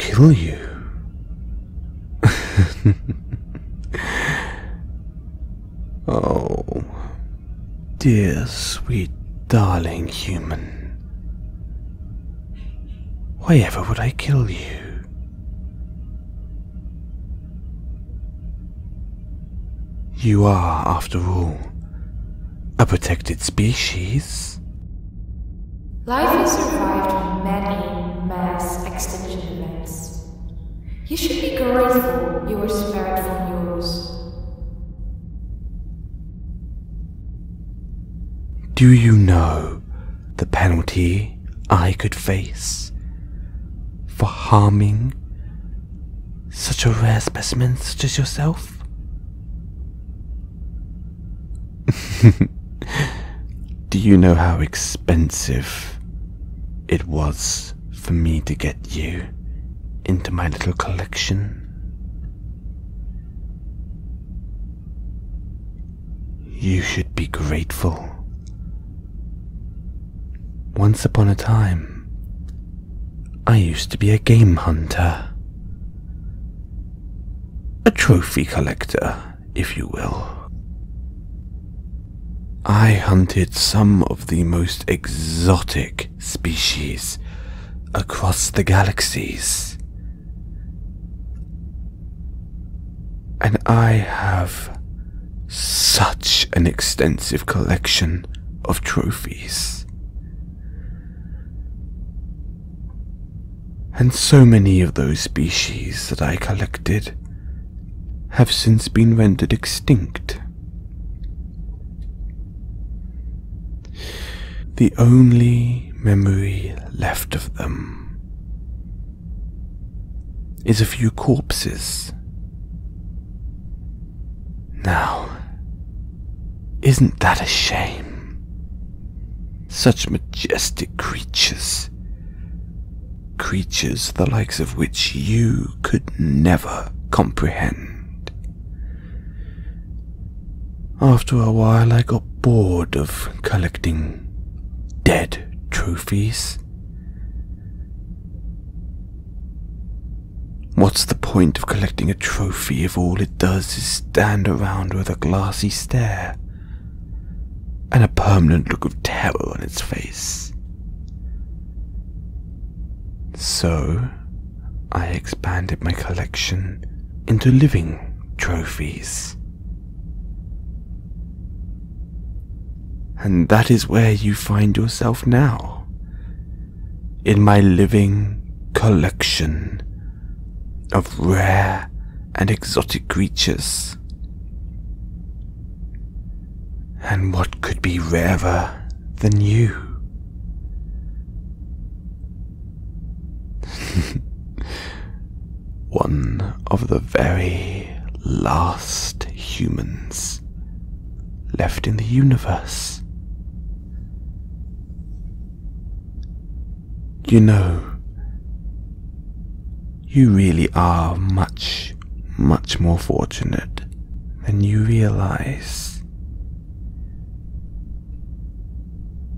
kill you. Oh, dear sweet darling human. Why ever would I kill you? You are, after all, a protected species. Life has survived many mass extinction events. You should be grateful you were spared from yours. Do you know the penalty I could face for harming such a rare specimen such as yourself? Do you know how expensive it was for me to get you into my little collection? You should be grateful. Once upon a time, I used to be a game hunter. A trophy collector, if you will. I hunted some of the most exotic species across the galaxies. And I have such an extensive collection of trophies. And so many of those species that I collected have since been rendered extinct. The only memory left of them is a few corpses. Now, isn't that a shame? Such majestic creatures. Creatures the likes of which you could never comprehend. After a while I got bored of collecting dead trophies. What's the point of collecting a trophy if all it does is stand around with a glassy stare and a permanent look of terror on its face? So, I expanded my collection into living trophies. And that is where you find yourself now, in my living collection of rare and exotic creatures. And what could be rarer than you? One of the very last humans left in the universe. You know, you really are much, much more fortunate than you realize.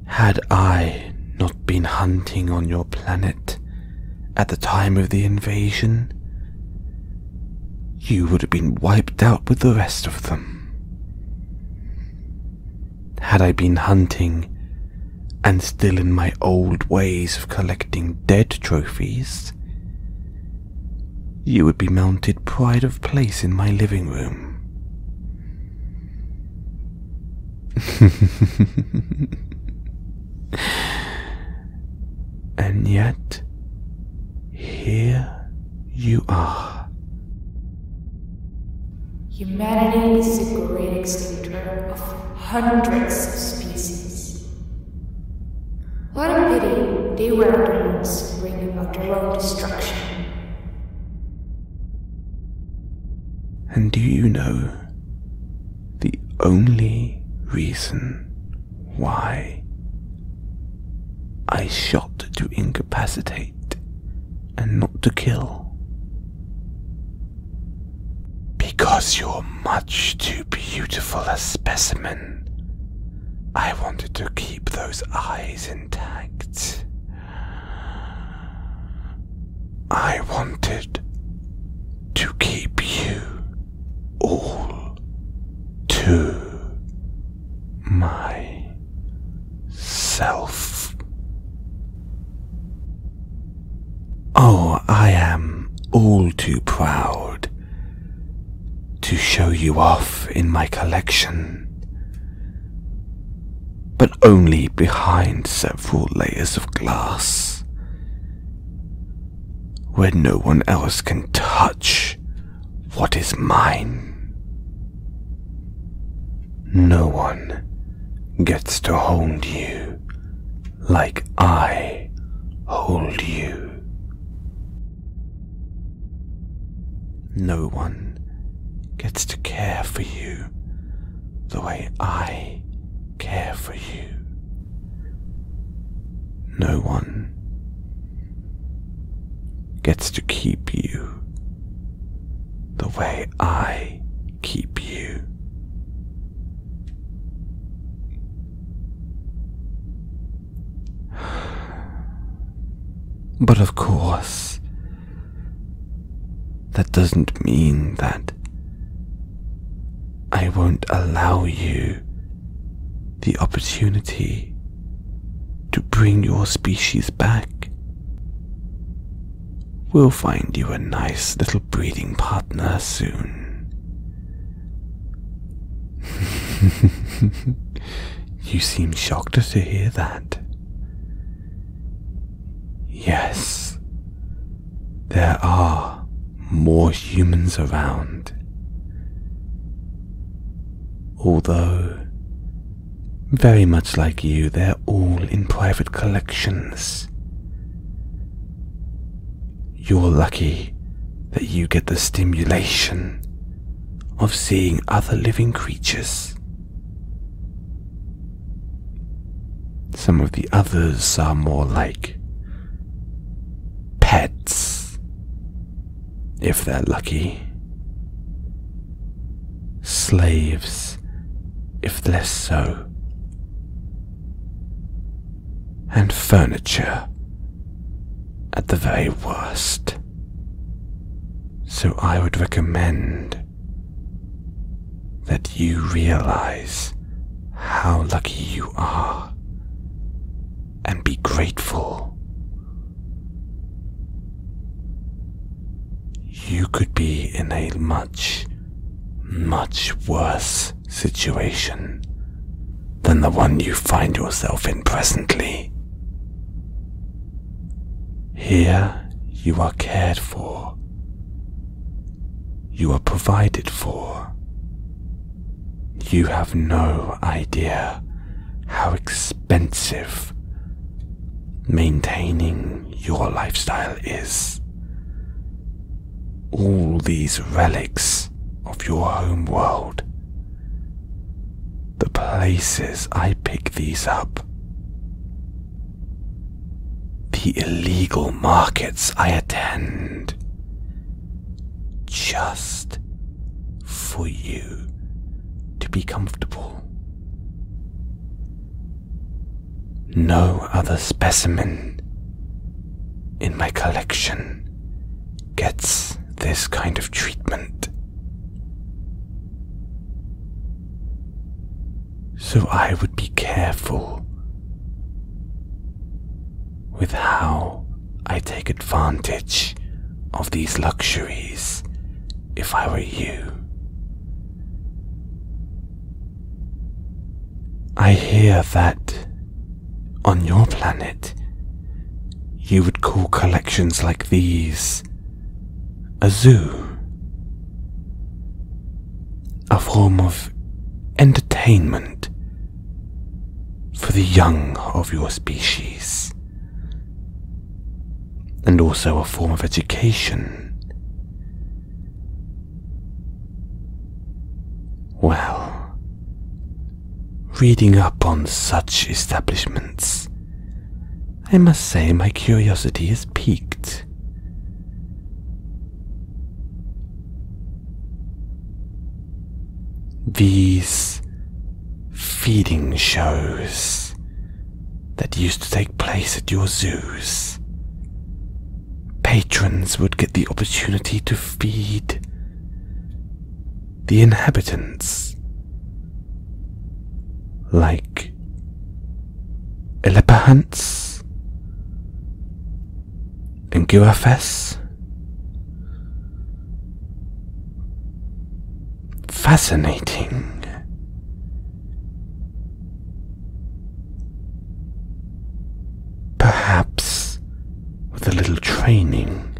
Had I not been hunting on your planet at the time of the invasion, you would have been wiped out with the rest of them. Had I been hunting and still in my old ways of collecting dead trophies, you would be mounted pride of place in my living room. And yet, here you are. Humanity is the great extinctor of hundreds of species. What a pity they were the ones to bring about their own destruction. And do you know the only reason why I shot to incapacitate and not to kill? Because you're much too beautiful a specimen. I wanted to keep those eyes intact. I wanted to keep you all to myself. Oh, I am all too proud to show you off in my collection, but only behind several layers of glass, where no one else can touch what is mine. No one gets to hold you like I hold you. No one gets to care for you the way I care for you. No one gets to keep you the way I keep you. But of course, that doesn't mean that I won't allow you the opportunity to bring your species back. We'll find you a nice little breeding partner soon. You seem shocked to hear that. Yes, there are more humans around. Although, very much like you, they're all in private collections. You're lucky that you get the stimulation of seeing other living creatures. Some of the others are more like pets, if they're lucky. Slaves, if less so. And furniture, at the very worst. So I would recommend that you realize how lucky you are and be grateful. You could be in a much, much worse situation than the one you find yourself in presently. Here you are cared for. You are provided for. You have no idea how expensive maintaining your lifestyle is. All these relics of your home world, the places I pick these up, the illegal markets I attend, just for you to be comfortable. No other specimen in my collection gets this kind of treatment. So I would be careful with how I take advantage of these luxuries if I were you. I hear that on your planet you would call collections like these a zoo, a form of entertainment for the young of your species, and also a form of education. Well, reading up on such establishments, I must say my curiosity is piqued. These feeding shows that used to take place at your zoos patrons would get the opportunity to feed the inhabitants, like elephants and giraffes. Fascinating. Perhaps with a little training,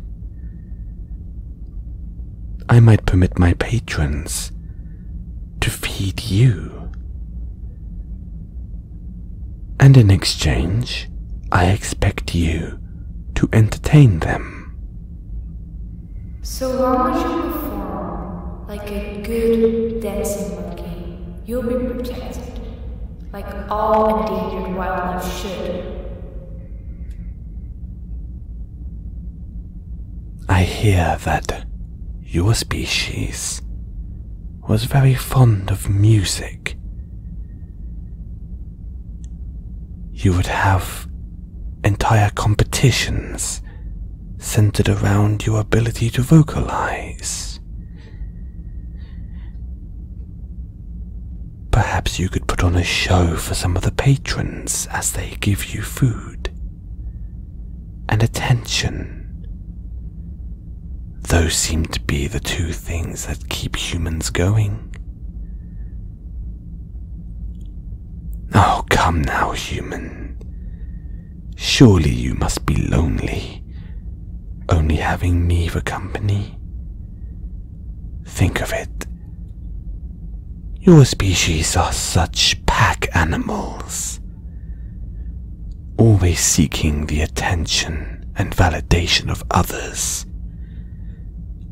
I might permit my patrons to feed you. And in exchange, I expect you to entertain them. So long as you perform like a good dancing monkey, you'll be protected, like all endangered wildlife should. I hear that your species was very fond of music. You would have entire competitions centered around your ability to vocalize. Perhaps you could put on a show for some of the patrons as they give you food and attention. Those seem to be the two things that keep humans going. Oh, come now, human. Surely you must be lonely, only having me for company. Think of it. Your species are such pack animals, always seeking the attention and validation of others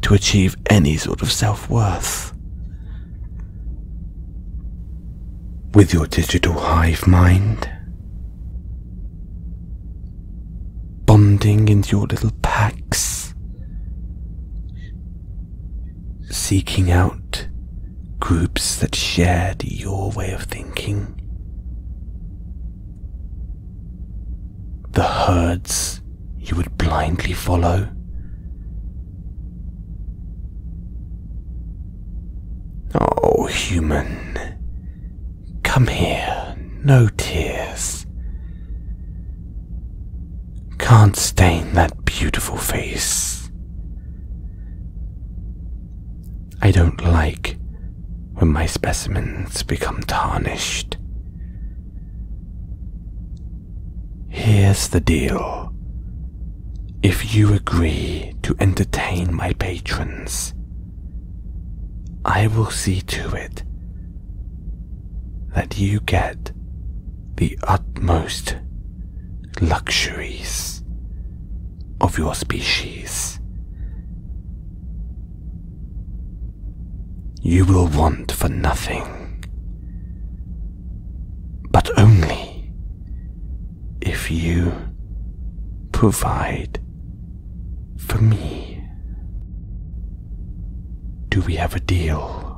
to achieve any sort of self-worth. With your digital hive mind, bonding into your little packs, seeking out groups that shared your way of thinking, the herds you would blindly follow. Oh, human, come here, no tears. Can't stain that beautiful face. I don't like when my specimens become tarnished. Here's the deal. If you agree to entertain my patrons, I will see to it that you get the utmost luxuries of your species. You will want for nothing, but only if you provide for me. Do we have a deal?